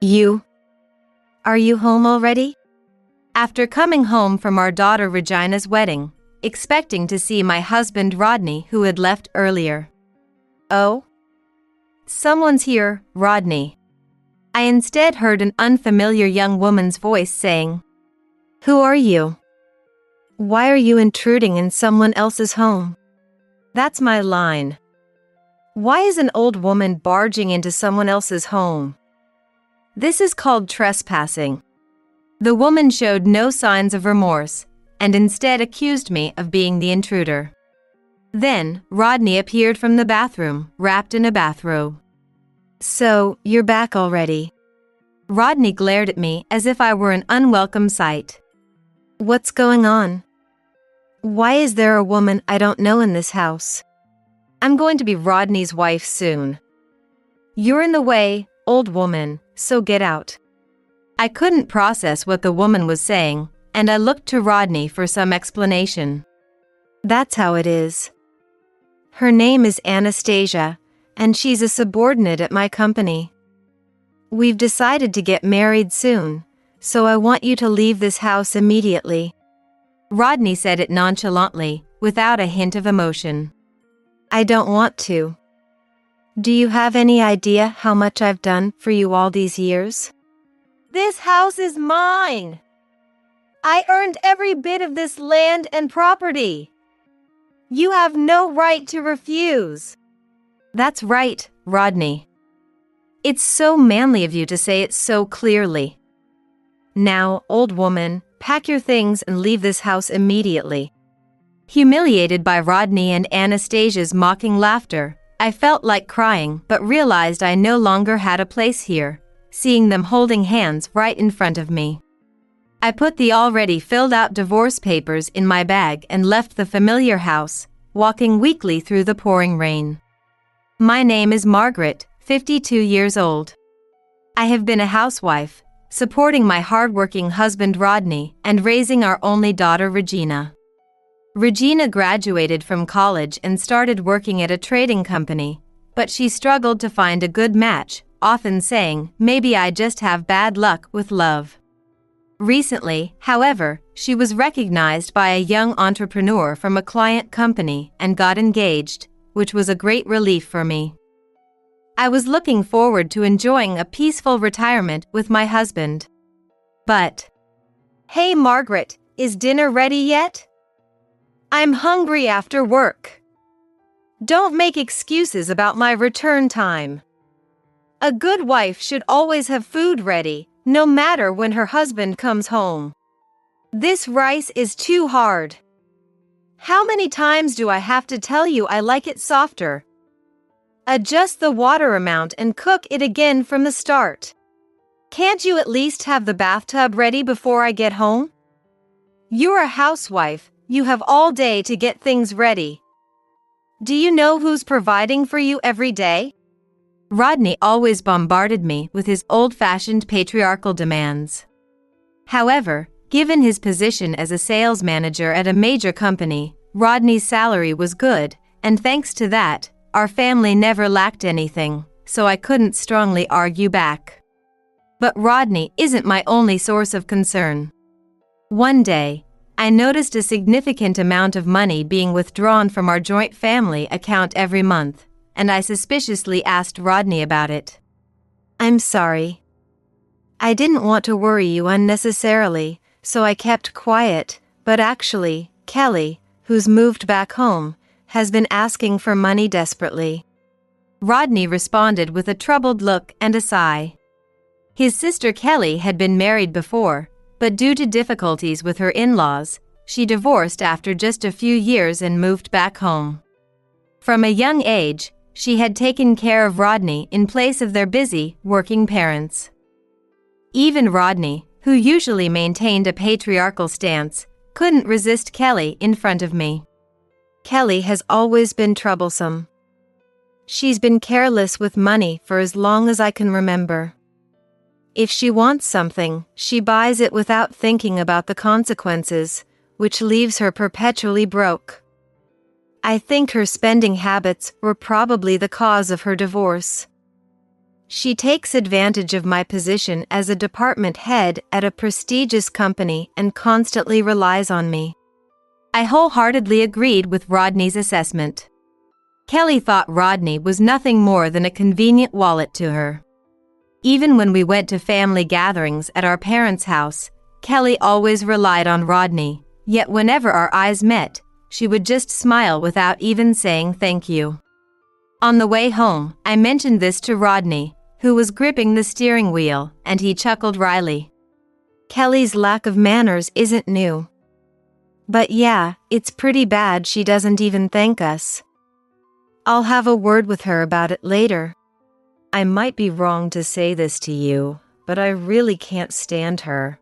You? Are you home already? After coming home from our daughter Regina's wedding, expecting to see my husband Rodney, who had left earlier. Oh? Someone's here, Rodney. I instead heard an unfamiliar young woman's voice saying, "Who are you? Why are you intruding in someone else's home?" That's my line. Why is an old woman barging into someone else's home? This is called trespassing. The woman showed no signs of remorse, and instead accused me of being the intruder. Then, Rodney appeared from the bathroom, wrapped in a bathrobe. "So, you're back already?" Rodney glared at me as if I were an unwelcome sight. "What's going on? Why is there a woman I don't know in this house? I'm going to be Rodney's wife soon." "You're in the way, old woman, so get out." I couldn't process what the woman was saying, and I looked to Rodney for some explanation. "That's how it is. Her name is Anastasia, and she's a subordinate at my company. We've decided to get married soon, so I want you to leave this house immediately." Rodney said it nonchalantly, without a hint of emotion. "I don't want to. Do you have any idea how much I've done for you all these years? This house is mine. I earned every bit of this land and property. You have no right to refuse." "That's right, Rodney. It's so manly of you to say it so clearly. Now, old woman, pack your things and leave this house immediately." Humiliated by Rodney and Anastasia's mocking laughter, I felt like crying but realized I no longer had a place here, seeing them holding hands right in front of me. I put the already filled-out divorce papers in my bag and left the familiar house, walking weakly through the pouring rain. My name is Margaret, 52 years old. I have been a housewife, supporting my hard-working husband Rodney and raising our only daughter Regina. Regina graduated from college and started working at a trading company, but she struggled to find a good match, often saying, "Maybe I just have bad luck with love." Recently, however, she was recognized by a young entrepreneur from a client company and got engaged, which was a great relief for me. I was looking forward to enjoying a peaceful retirement with my husband. But, "Hey Margaret, is dinner ready yet? I'm hungry after work. Don't make excuses about my return time. A good wife should always have food ready, no matter when her husband comes home. This rice is too hard. How many times do I have to tell you I like it softer? Adjust the water amount and cook it again from the start. Can't you at least have the bathtub ready before I get home? You're a housewife, you have all day to get things ready. Do you know who's providing for you every day?" Rodney always bombarded me with his old-fashioned patriarchal demands. However, given his position as a sales manager at a major company, Rodney's salary was good, and thanks to that, our family never lacked anything, so I couldn't strongly argue back. But Rodney isn't my only source of concern. One day, I noticed a significant amount of money being withdrawn from our joint family account every month, and I suspiciously asked Rodney about it. "I'm sorry. I didn't want to worry you unnecessarily, so I kept quiet, but actually, Kelly, who's moved back home, has been asking for money desperately." Rodney responded with a troubled look and a sigh. His sister Kelly had been married before, but due to difficulties with her in-laws, she divorced after just a few years and moved back home. From a young age, she had taken care of Rodney in place of their busy, working parents. Even Rodney, who usually maintained a patriarchal stance, couldn't resist Kelly in front of me. Kelly has always been troublesome. She's been careless with money for as long as I can remember. If she wants something, she buys it without thinking about the consequences, which leaves her perpetually broke. I think her spending habits were probably the cause of her divorce. She takes advantage of my position as a department head at a prestigious company and constantly relies on me. I wholeheartedly agreed with Rodney's assessment. Kelly thought Rodney was nothing more than a convenient wallet to her. Even when we went to family gatherings at our parents' house, Kelly always relied on Rodney, yet whenever our eyes met, she would just smile without even saying thank you. On the way home, I mentioned this to Rodney, who was gripping the steering wheel, and he chuckled wryly. Kelly's lack of manners isn't new. But yeah, it's pretty bad she doesn't even thank us. I'll have a word with her about it later. I might be wrong to say this to you, but I really can't stand her.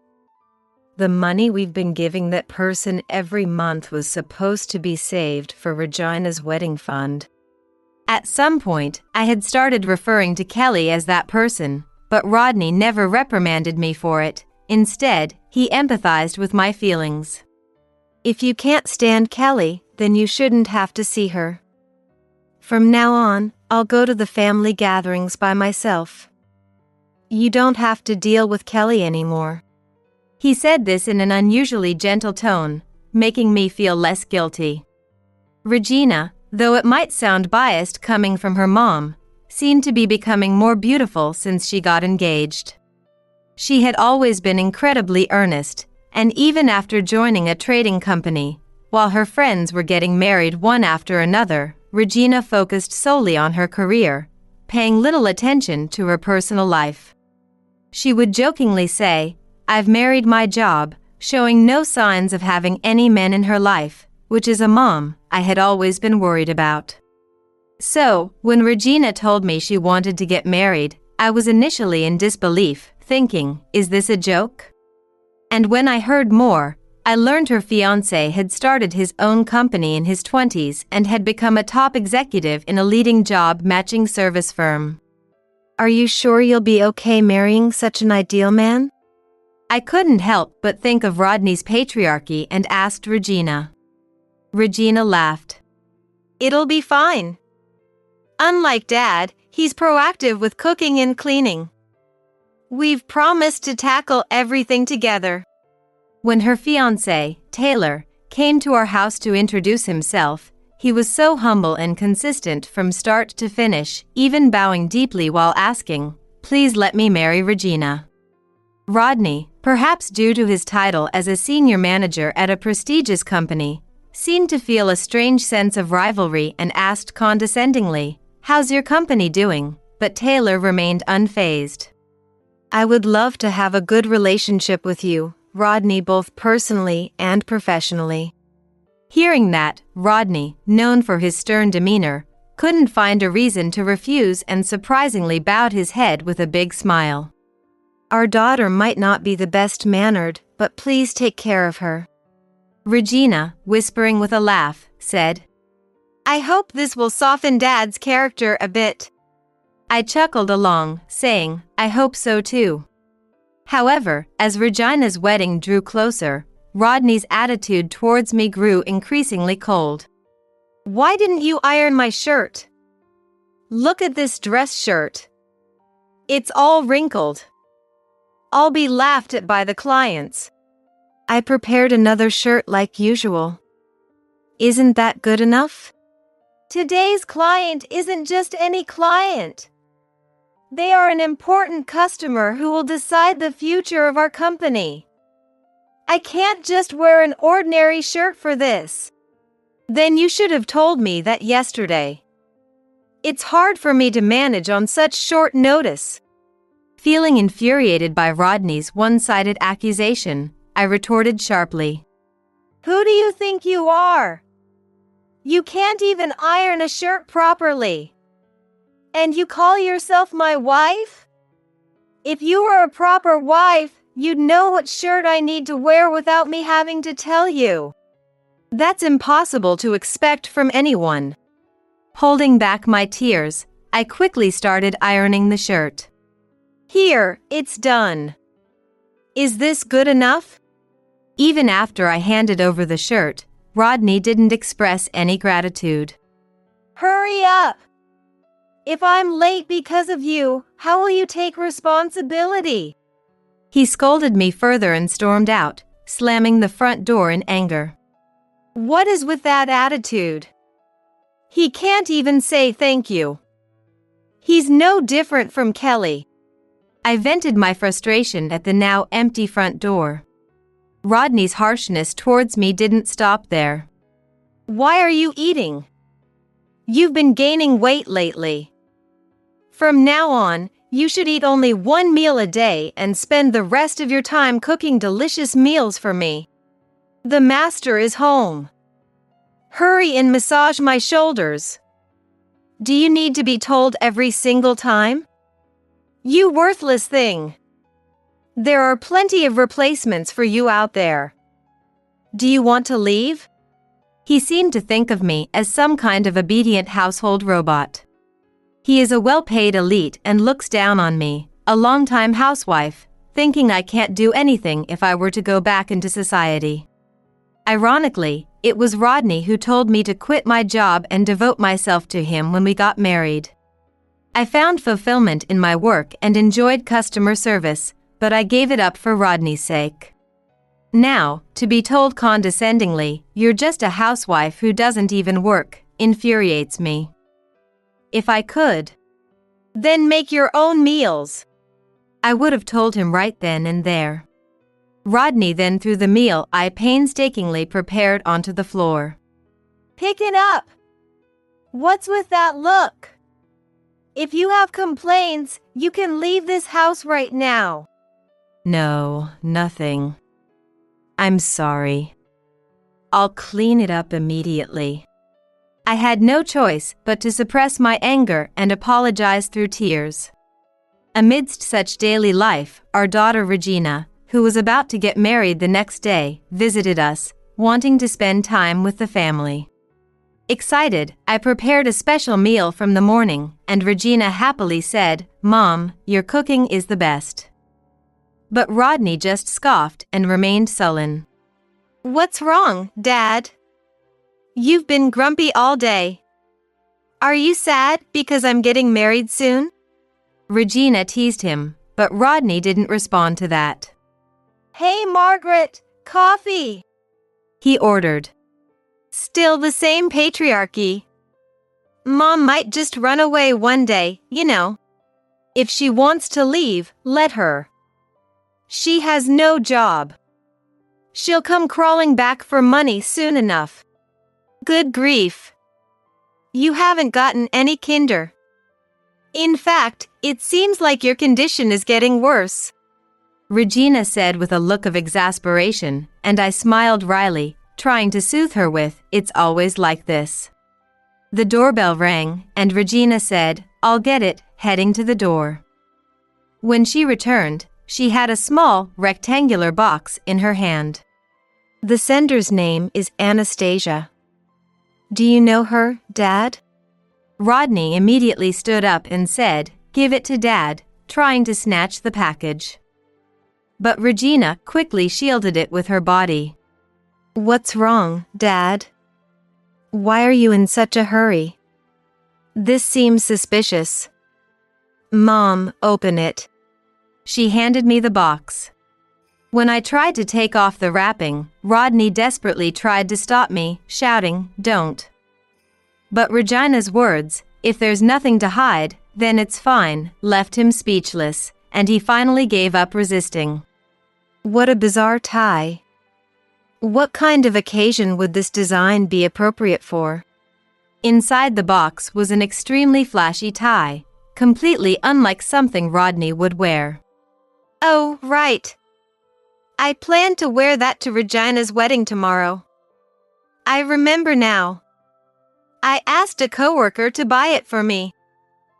The money we've been giving that person every month was supposed to be saved for Regina's wedding fund. At some point, I had started referring to Kelly as that person, but Rodney never reprimanded me for it. Instead, he empathized with my feelings. If you can't stand Kelly, then you shouldn't have to see her. From now on, I'll go to the family gatherings by myself. You don't have to deal with Kelly anymore. He said this in an unusually gentle tone, making me feel less guilty. Regina, though it might sound biased coming from her mom, seemed to be becoming more beautiful since she got engaged. She had always been incredibly earnest, and even after joining a trading company, while her friends were getting married one after another, Regina focused solely on her career, paying little attention to her personal life. She would jokingly say, "I've married my job," showing no signs of having any men in her life, which as a mom, I had always been worried about. So, when Regina told me she wanted to get married, I was initially in disbelief, thinking, is this a joke? And when I heard more, I learned her fiancé had started his own company in his 20s and had become a top executive in a leading job-matching service firm. Are you sure you'll be okay marrying such an ideal man? I couldn't help but think of Rodney's patriarchy and asked Regina. Regina laughed. It'll be fine. Unlike Dad, he's proactive with cooking and cleaning. We've promised to tackle everything together. When her fiancé, Taylor, came to our house to introduce himself, he was so humble and consistent from start to finish, even bowing deeply while asking, "Please let me marry Regina." Rodney, perhaps due to his title as a senior manager at a prestigious company, seemed to feel a strange sense of rivalry and asked condescendingly, "How's your company doing?" But Taylor remained unfazed. I would love to have a good relationship with you, Rodney, both personally and professionally. Hearing that, Rodney, known for his stern demeanor, couldn't find a reason to refuse and surprisingly bowed his head with a big smile. Our daughter might not be the best mannered, but please take care of her. Regina, whispering with a laugh, said, I hope this will soften Dad's character a bit. I chuckled along, saying, I hope so too. However, as Regina's wedding drew closer, Rodney's attitude towards me grew increasingly cold. Why didn't you iron my shirt? Look at this dress shirt. It's all wrinkled. I'll be laughed at by the clients. I prepared another shirt like usual. Isn't that good enough? Today's client isn't just any client. They are an important customer who will decide the future of our company. I can't just wear an ordinary shirt for this. Then you should have told me that yesterday. It's hard for me to manage on such short notice. Feeling infuriated by Rodney's one-sided accusation, I retorted sharply. Who do you think you are? You can't even iron a shirt properly. And you call yourself my wife? If you were a proper wife, you'd know what shirt I need to wear without me having to tell you. That's impossible to expect from anyone. Holding back my tears, I quickly started ironing the shirt. Here, it's done. Is this good enough? Even after I handed over the shirt, Rodney didn't express any gratitude. Hurry up! If I'm late because of you, how will you take responsibility? He scolded me further and stormed out, slamming the front door in anger. What is with that attitude? He can't even say thank you. He's no different from Kelly. I vented my frustration at the now empty front door. Rodney's harshness towards me didn't stop there. Why are you eating? You've been gaining weight lately. From now on, you should eat only one meal a day and spend the rest of your time cooking delicious meals for me. The master is home. Hurry and massage my shoulders. Do you need to be told every single time? You worthless thing. There are plenty of replacements for you out there. Do you want to leave? He seemed to think of me as some kind of obedient household robot. He is a well-paid elite and looks down on me, a long-time housewife, thinking I can't do anything if I were to go back into society. Ironically, it was Rodney who told me to quit my job and devote myself to him when we got married. I found fulfillment in my work and enjoyed customer service, but I gave it up for Rodney's sake. Now, to be told condescendingly, "You're just a housewife who doesn't even work," infuriates me. If I could, then make your own meals. I would have told him right then and there. Rodney then threw the meal I painstakingly prepared onto the floor. Pick it up. What's with that look? If you have complaints, you can leave this house right now. No, nothing. I'm sorry. I'll clean it up immediately. I had no choice but to suppress my anger and apologize through tears. Amidst such daily life, our daughter Regina, who was about to get married the next day, visited us, wanting to spend time with the family. Excited, I prepared a special meal from the morning, and Regina happily said, "Mom, your cooking is the best." But Rodney just scoffed and remained sullen. What's wrong, Dad? You've been grumpy all day. Are you sad because I'm getting married soon? Regina teased him, but Rodney didn't respond to that. Hey, Margaret, coffee, he ordered. Still the same patriarchy. Mom might just run away one day, you know. If she wants to leave, let her. She has no job. She'll come crawling back for money soon enough. Good grief. You haven't gotten any kinder. In fact, it seems like your condition is getting worse, Regina said with a look of exasperation, and I smiled wryly, trying to soothe her with, "It's always like this." The doorbell rang, and Regina said, "I'll get it," heading to the door. When she returned, she had a small, rectangular box in her hand. The sender's name is Anastasia. Do you know her, Dad? Rodney immediately stood up and said, "Give it to Dad," trying to snatch the package. But Regina quickly shielded it with her body. What's wrong, Dad? Why are you in such a hurry? This seems suspicious. Mom, open it. She handed me the box. When I tried to take off the wrapping, Rodney desperately tried to stop me, shouting, "Don't." But Regina's words, "If there's nothing to hide, then it's fine," left him speechless, and he finally gave up resisting. What a bizarre tie. What kind of occasion would this design be appropriate for? Inside the box was an extremely flashy tie, completely unlike something Rodney would wear. Oh, right. I plan to wear that to Regina's wedding tomorrow. I remember now. I asked a coworker to buy it for me.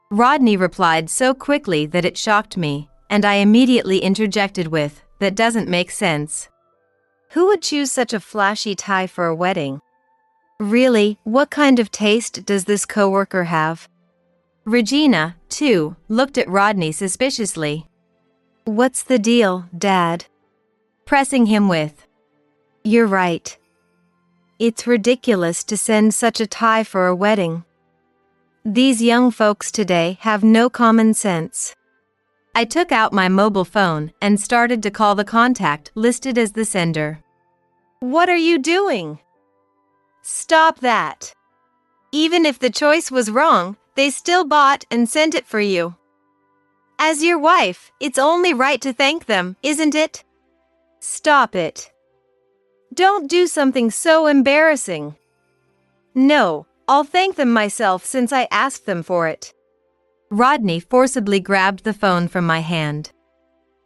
Rodney replied so quickly that it shocked me, and I immediately interjected with, "That doesn't make sense. Who would choose such a flashy tie for a wedding? Really, what kind of taste does this coworker have?" Regina, too, looked at Rodney suspiciously. What's the deal, Dad? Pressing him with, "You're right. It's ridiculous to send such a tie for a wedding. These young folks today have no common sense. I took out my mobile phone and started to call the contact listed as the sender. What are you doing? Stop that. Even if the choice was wrong, they still bought and sent it for you. As your wife, it's only right to thank them, isn't it? Stop it. Don't do something so embarrassing. No, I'll thank them myself since I asked them for it. Rodney forcibly grabbed the phone from my hand.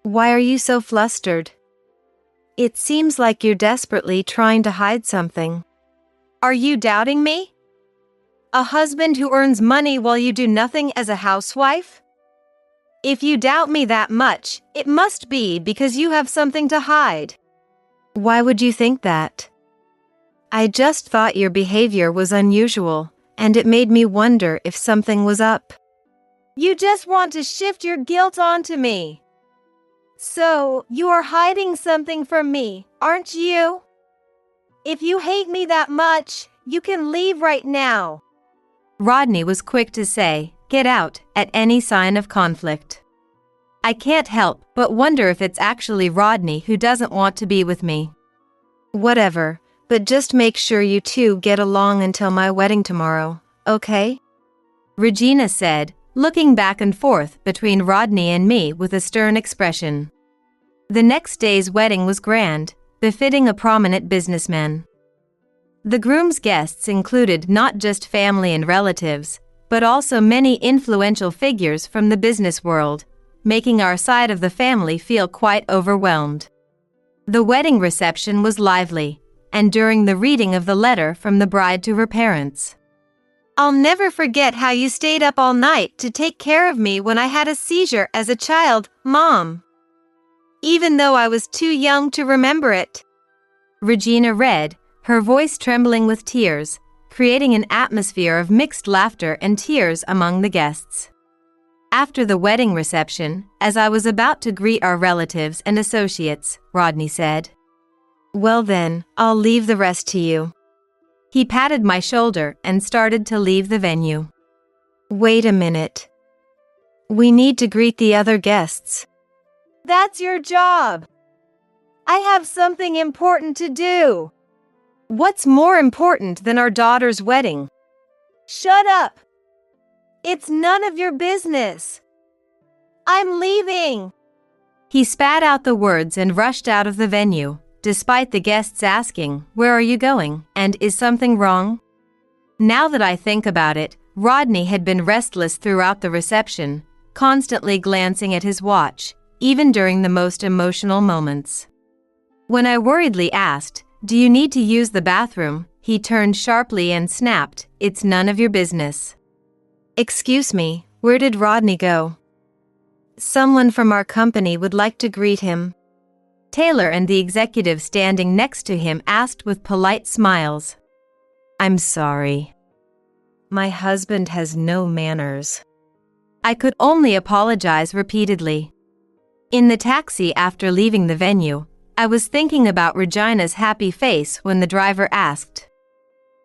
Why are you so flustered? It seems like you're desperately trying to hide something. Are you doubting me? A husband who earns money while you do nothing as a housewife? If you doubt me that much, it must be because you have something to hide. Why would you think that? I just thought your behavior was unusual, and it made me wonder if something was up. You just want to shift your guilt onto me. So, you are hiding something from me, aren't you? If you hate me that much, you can leave right now. Rodney was quick to say, "Get out," at any sign of conflict. I can't help but wonder if it's actually Rodney who doesn't want to be with me. Whatever, but just make sure you two get along until my wedding tomorrow, okay? Regina said, looking back and forth between Rodney and me with a stern expression. The next day's wedding was grand, befitting a prominent businessman. The groom's guests included not just family and relatives, but also many influential figures from the business world, making our side of the family feel quite overwhelmed. The wedding reception was lively, and during the reading of the letter from the bride to her parents. I'll never forget how you stayed up all night to take care of me when I had a seizure as a child, Mom. Even though I was too young to remember it. Regina read, her voice trembling with tears, creating an atmosphere of mixed laughter and tears among the guests. After the wedding reception, as I was about to greet our relatives and associates, Rodney said, "Well then, I'll leave the rest to you." He patted my shoulder and started to leave the venue. Wait a minute. We need to greet the other guests. That's your job. I have something important to do. What's more important than our daughter's wedding? Shut up. It's none of your business. I'm leaving. He spat out the words and rushed out of the venue, despite the guests asking, "Where are you going, and is something wrong?" Now that I think about it, Rodney had been restless throughout the reception, constantly glancing at his watch, even during the most emotional moments. When I worriedly asked, "Do you need to use the bathroom?" he turned sharply and snapped, "It's none of your business." Excuse me, where did Rodney go? Someone from our company would like to greet him. Taylor and the executive standing next to him asked with polite smiles. I'm sorry. My husband has no manners. I could only apologize repeatedly. In the taxi after leaving the venue, I was thinking about Regina's happy face when the driver asked,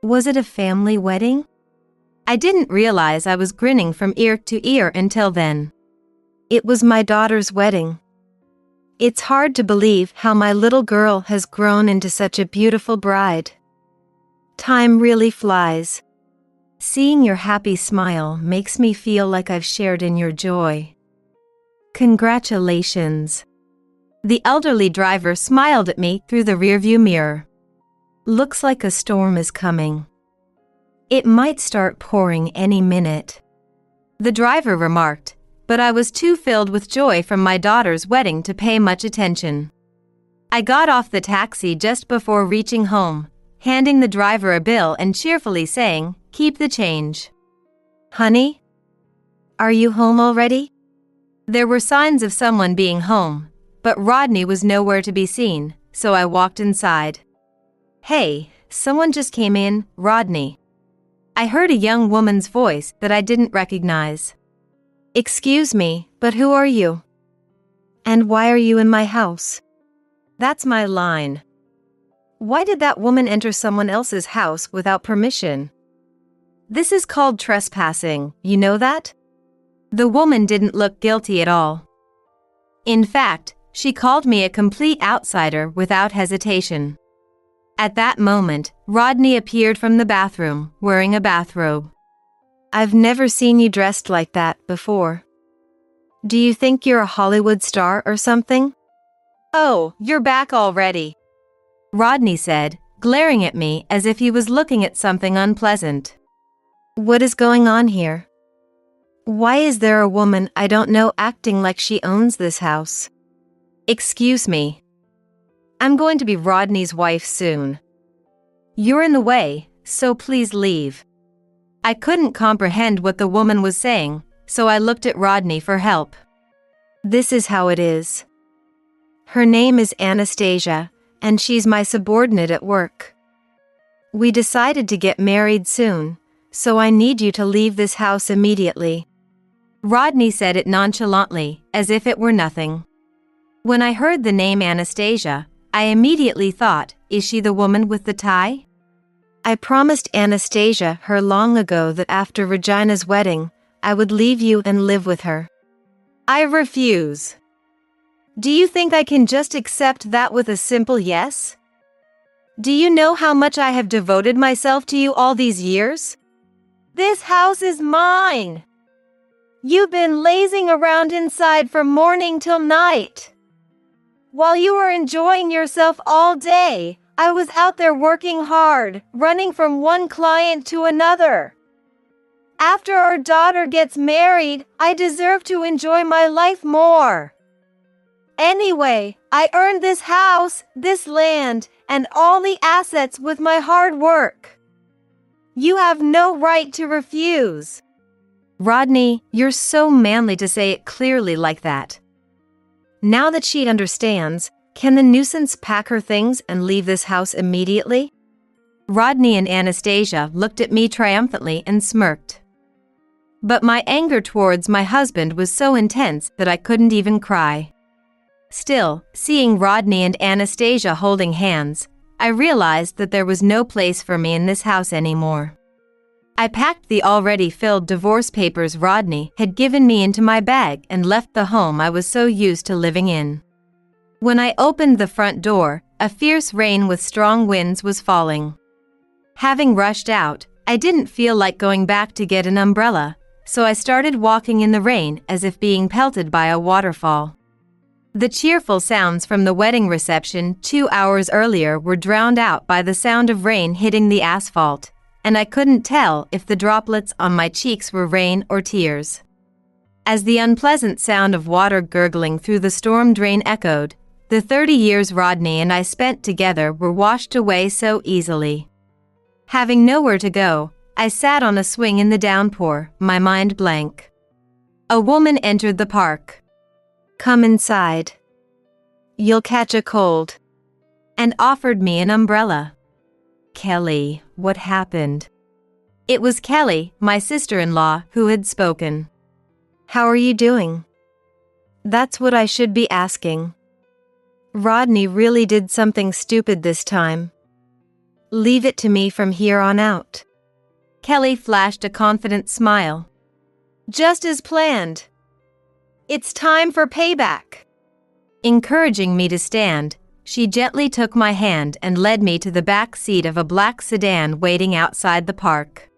"Was it a family wedding?" I didn't realize I was grinning from ear to ear until then. It was my daughter's wedding. It's hard to believe how my little girl has grown into such a beautiful bride. Time really flies. Seeing your happy smile makes me feel like I've shared in your joy. Congratulations. The elderly driver smiled at me through the rearview mirror. Looks like a storm is coming. It might start pouring any minute. The driver remarked, but I was too filled with joy from my daughter's wedding to pay much attention. I got off the taxi just before reaching home, handing the driver a bill and cheerfully saying, "Keep the change." Honey? Are you home already? There were signs of someone being home, but Rodney was nowhere to be seen, so I walked inside. Hey, someone just came in, Rodney. I heard a young woman's voice that I didn't recognize. Excuse me, but who are you? And why are you in my house? That's my line. Why did that woman enter someone else's house without permission? This is called trespassing, you know that? The woman didn't look guilty at all. In fact, she called me a complete outsider without hesitation. At that moment, Rodney appeared from the bathroom, wearing a bathrobe. I've never seen you dressed like that before. Do you think you're a Hollywood star or something? Oh, you're back already, Rodney said, glaring at me as if he was looking at something unpleasant. What is going on here? Why is there a woman I don't know acting like she owns this house? Excuse me. I'm going to be Rodney's wife soon. You're in the way, so please leave. I couldn't comprehend what the woman was saying, so I looked at Rodney for help. This is how it is. Her name is Anastasia, and she's my subordinate at work. We decided to get married soon, so I need you to leave this house immediately. Rodney said it nonchalantly, as if it were nothing. When I heard the name Anastasia, I immediately thought, is she the woman with the tie? I promised Anastasia her long ago that after Regina's wedding, I would leave you and live with her. I refuse. Do you think I can just accept that with a simple yes? Do you know how much I have devoted myself to you all these years? This house is mine. You've been lazing around inside from morning till night. While you were enjoying yourself all day, I was out there working hard, running from one client to another. After our daughter gets married, I deserve to enjoy my life more. Anyway, I earned this house, this land, and all the assets with my hard work. You have no right to refuse. Rodney, you're so manly to say it clearly like that. Now that she understands, can the nuisance pack her things and leave this house immediately? Rodney and Anastasia looked at me triumphantly and smirked. But my anger towards my husband was so intense that I couldn't even cry. Still, seeing Rodney and Anastasia holding hands, I realized that there was no place for me in this house anymore. I packed the already filled divorce papers Rodney had given me into my bag and left the home I was so used to living in. When I opened the front door, a fierce rain with strong winds was falling. Having rushed out, I didn't feel like going back to get an umbrella, so I started walking in the rain as if being pelted by a waterfall. The cheerful sounds from the wedding reception 2 hours earlier were drowned out by the sound of rain hitting the asphalt, and I couldn't tell if the droplets on my cheeks were rain or tears. As the unpleasant sound of water gurgling through the storm drain echoed, the 30 years Rodney and I spent together were washed away so easily. Having nowhere to go, I sat on a swing in the downpour, my mind blank. A woman entered the park. Come inside. You'll catch a cold. And offered me an umbrella. Kelly, what happened? It was Kelly, my sister-in-law, who had spoken. How are you doing? That's what I should be asking. Rodney really did something stupid this time. Leave it to me from here on out. Kelly flashed a confident smile. Just as planned. It's time for payback. Encouraging me to stand, she gently took my hand and led me to the back seat of a black sedan waiting outside the park.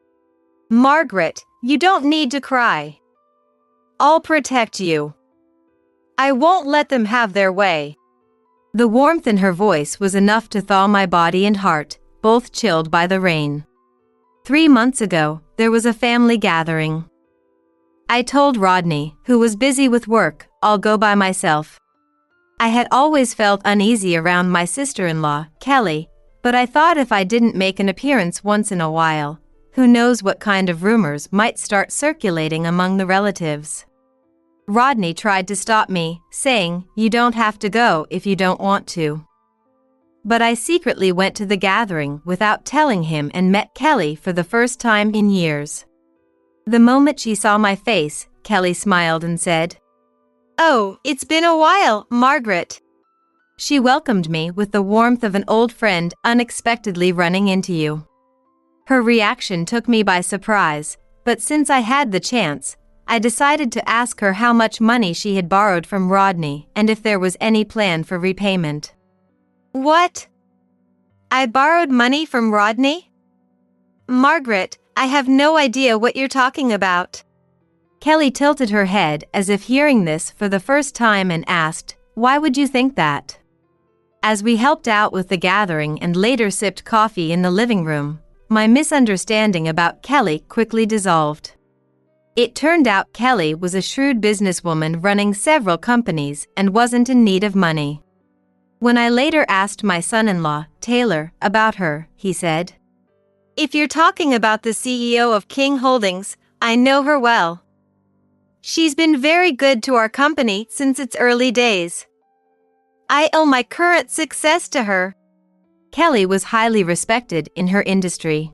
Margaret, you don't need to cry. I'll protect you. I won't let them have their way. The warmth in her voice was enough to thaw my body and heart, both chilled by the rain. 3 months ago, there was a family gathering. I told Rodney, who was busy with work, I'll go by myself. I had always felt uneasy around my sister-in-law, Kelly, but I thought if I didn't make an appearance once in a while, who knows what kind of rumors might start circulating among the relatives. Rodney tried to stop me, saying, "You don't have to go if you don't want to." But I secretly went to the gathering without telling him and met Kelly for the first time in years. The moment she saw my face, Kelly smiled and said, "Oh, it's been a while, Margaret." She welcomed me with the warmth of an old friend unexpectedly running into you. Her reaction took me by surprise, but since I had the chance, I decided to ask her how much money she had borrowed from Rodney and if there was any plan for repayment. What? I borrowed money from Rodney? Margaret, I have no idea what you're talking about. Kelly tilted her head as if hearing this for the first time and asked, "Why would you think that?" As we helped out with the gathering and later sipped coffee in the living room, my misunderstanding about Kelly quickly dissolved. It turned out Kelly was a shrewd businesswoman running several companies and wasn't in need of money. When I later asked my son-in-law, Taylor, about her, he said, "If you're talking about the CEO of King Holdings, I know her well. She's been very good to our company since its early days. I owe my current success to her." Kelly was highly respected in her industry.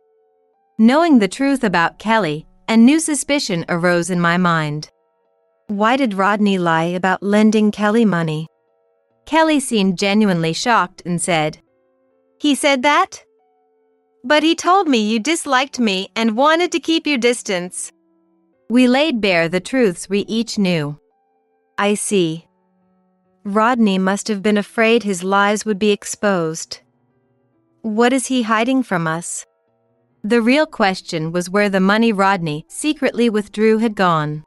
Knowing the truth about Kelly, a new suspicion arose in my mind. Why did Rodney lie about lending Kelly money? Kelly seemed genuinely shocked and said, "He said that? But he told me you disliked me and wanted to keep your distance." We laid bare the truths we each knew. I see. Rodney must have been afraid his lies would be exposed. What is he hiding from us? The real question was where the money Rodney secretly withdrew had gone.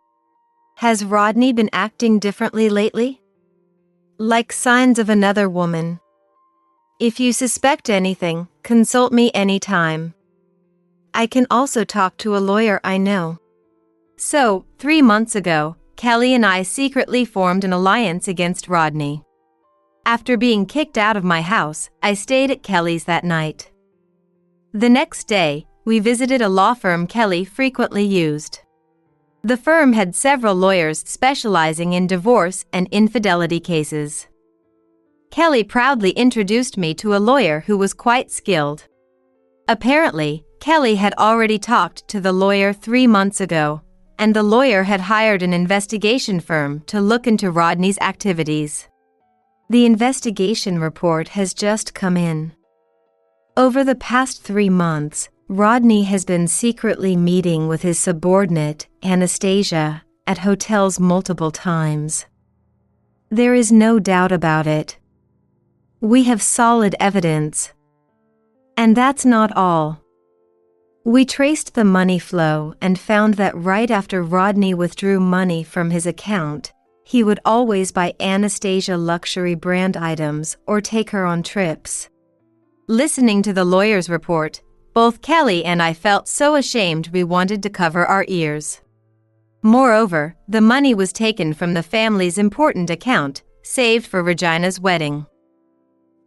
Has Rodney been acting differently lately? Like signs of another woman. If you suspect anything, consult me anytime. I can also talk to a lawyer I know. So, 3 months ago, Kelly and I secretly formed an alliance against Rodney. After being kicked out of my house, I stayed at Kelly's that night. The next day, we visited a law firm Kelly frequently used. The firm had several lawyers specializing in divorce and infidelity cases. Kelly proudly introduced me to a lawyer who was quite skilled. Apparently, Kelly had already talked to the lawyer 3 months ago, and the lawyer had hired an investigation firm to look into Rodney's activities. The investigation report has just come in. Over the past 3 months, Rodney has been secretly meeting with his subordinate, Anastasia, at hotels multiple times. There is no doubt about it. We have solid evidence. And that's not all. We traced the money flow and found that right after Rodney withdrew money from his account, he would always buy Anastasia luxury brand items or take her on trips. Listening to the lawyer's report, both Kelly and I felt so ashamed we wanted to cover our ears. Moreover, the money was taken from the family's important account, saved for Regina's wedding.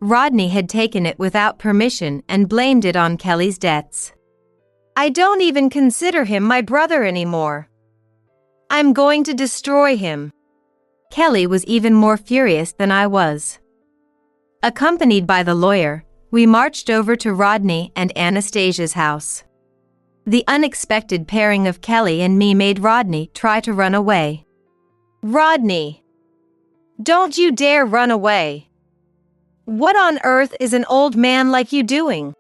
Rodney had taken it without permission and blamed it on Kelly's debts. "I don't even consider him my brother anymore. I'm going to destroy him." Kelly was even more furious than I was. Accompanied by the lawyer, we marched over to Rodney and Anastasia's house. The unexpected pairing of Kelly and me made Rodney try to run away. "Rodney! Don't you dare run away! What on earth is an old man like you doing?"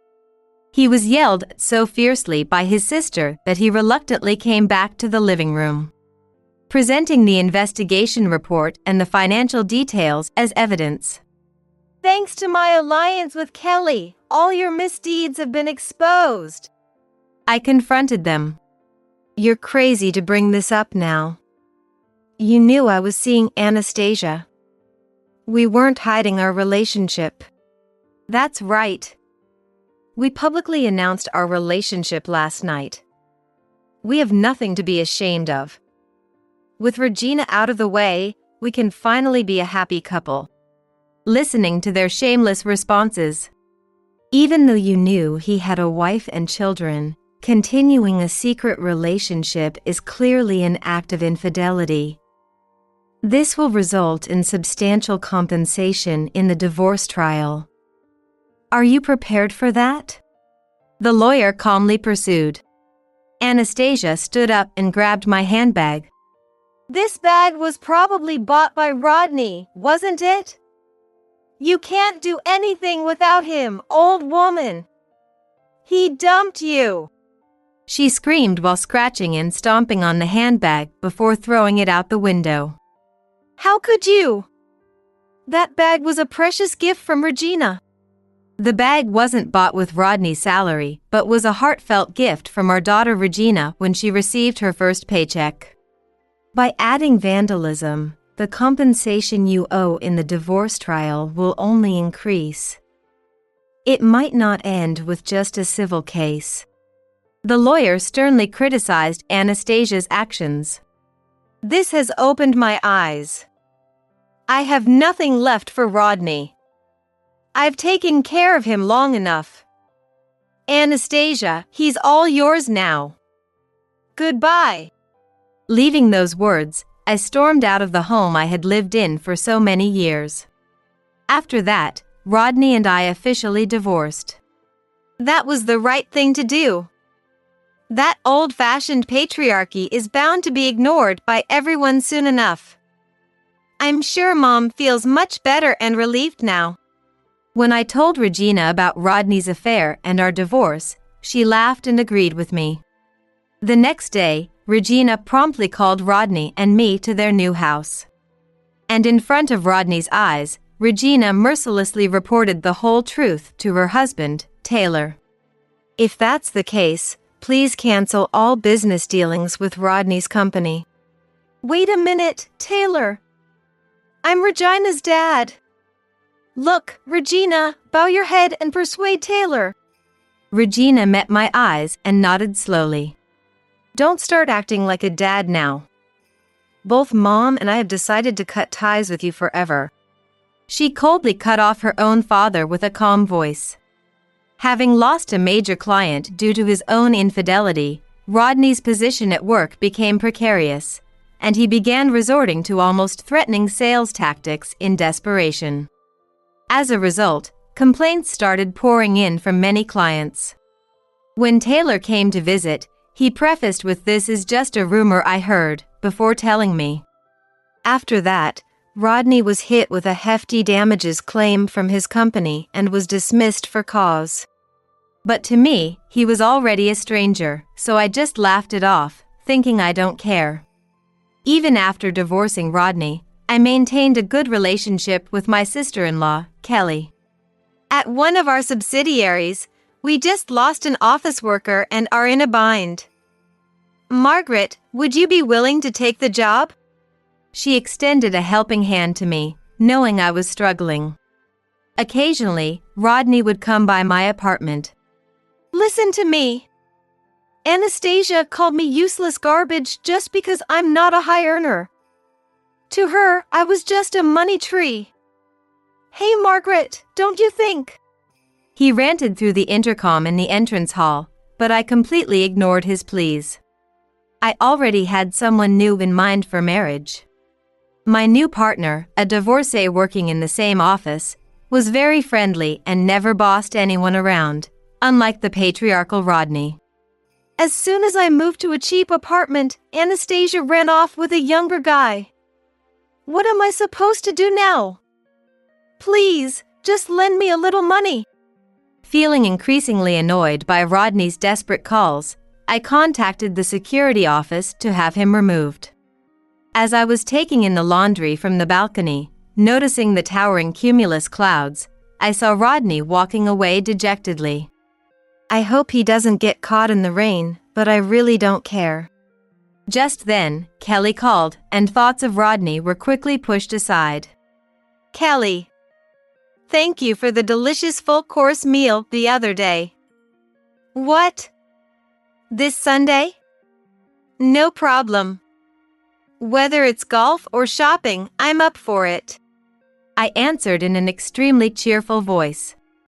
He was yelled at so fiercely by his sister that he reluctantly came back to the living room, presenting the investigation report and the financial details as evidence. "Thanks to my alliance with Kelly, all your misdeeds have been exposed." I confronted them. "You're crazy to bring this up now. You knew I was seeing Anastasia. We weren't hiding our relationship." "That's right. We publicly announced our relationship last night. We have nothing to be ashamed of. With Regina out of the way, we can finally be a happy couple." Listening to their shameless responses. Even though you knew he had a wife and children, continuing a secret relationship is clearly an act of infidelity. This will result in substantial compensation in the divorce trial. Are you prepared for that? The lawyer calmly pursued. Anastasia stood up and grabbed my handbag. "This bag was probably bought by Rodney, wasn't it? You can't do anything without him, old woman. He dumped you!" she screamed while scratching and stomping on the handbag before throwing it out the window. "How could you? That bag was a precious gift from Regina." The bag wasn't bought with Rodney's salary, but was a heartfelt gift from our daughter Regina when she received her first paycheck. By adding vandalism, the compensation you owe in the divorce trial will only increase. It might not end with just a civil case. The lawyer sternly criticized Anastasia's actions. "This has opened my eyes. I have nothing left for Rodney. I've taken care of him long enough. Anastasia, he's all yours now. Goodbye." Leaving those words, I stormed out of the home I had lived in for so many years. After that, Rodney and I officially divorced. That was the right thing to do. That old-fashioned patriarchy is bound to be ignored by everyone soon enough. I'm sure Mom feels much better and relieved now. When I told Regina about Rodney's affair and our divorce, she laughed and agreed with me. The next day, Regina promptly called Rodney and me to their new house. And in front of Rodney's eyes, Regina mercilessly reported the whole truth to her husband, Taylor. "If that's the case, please cancel all business dealings with Rodney's company." "Wait a minute, Taylor. I'm Regina's dad." "Look, Regina, bow your head and persuade Taylor." Regina met my eyes and nodded slowly. "Don't start acting like a dad now. Both Mom and I have decided to cut ties with you forever." She coldly cut off her own father with a calm voice. Having lost a major client due to his own infidelity, Rodney's position at work became precarious, and he began resorting to almost threatening sales tactics in desperation. As a result, complaints started pouring in from many clients. When Taylor came to visit, he prefaced with, "This is just a rumor I heard," before telling me. After that, Rodney was hit with a hefty damages claim from his company and was dismissed for cause. But to me, he was already a stranger, so I just laughed it off, thinking I don't care. Even after divorcing Rodney, I maintained a good relationship with my sister-in-law, Kelly. At one of our subsidiaries, we just lost an office worker and are in a bind. "Margaret, would you be willing to take the job?" She extended a helping hand to me, knowing I was struggling. Occasionally, Rodney would come by my apartment. "Listen to me. Anastasia called me useless garbage just because I'm not a high earner. To her, I was just a money tree. Hey Margaret, don't you think?" He ranted through the intercom in the entrance hall, but I completely ignored his pleas. I already had someone new in mind for marriage. My new partner, a divorcee working in the same office, was very friendly and never bossed anyone around, unlike the patriarchal Rodney. As soon as I moved to a cheap apartment, Anastasia ran off with a younger guy. What am I supposed to do now? Please, just lend me a little money. Feeling increasingly annoyed by Rodney's desperate calls, I contacted the security office to have him removed. As I was taking in the laundry from the balcony, noticing the towering cumulus clouds, I saw Rodney walking away dejectedly. I hope he doesn't get caught in the rain, but I really don't care. Just then, Kelly called, and thoughts of Rodney were quickly pushed aside. "Kelly, thank you for the delicious full-course meal the other day." "What? This Sunday?" "No problem. Whether it's golf or shopping, I'm up for it," I answered in an extremely cheerful voice.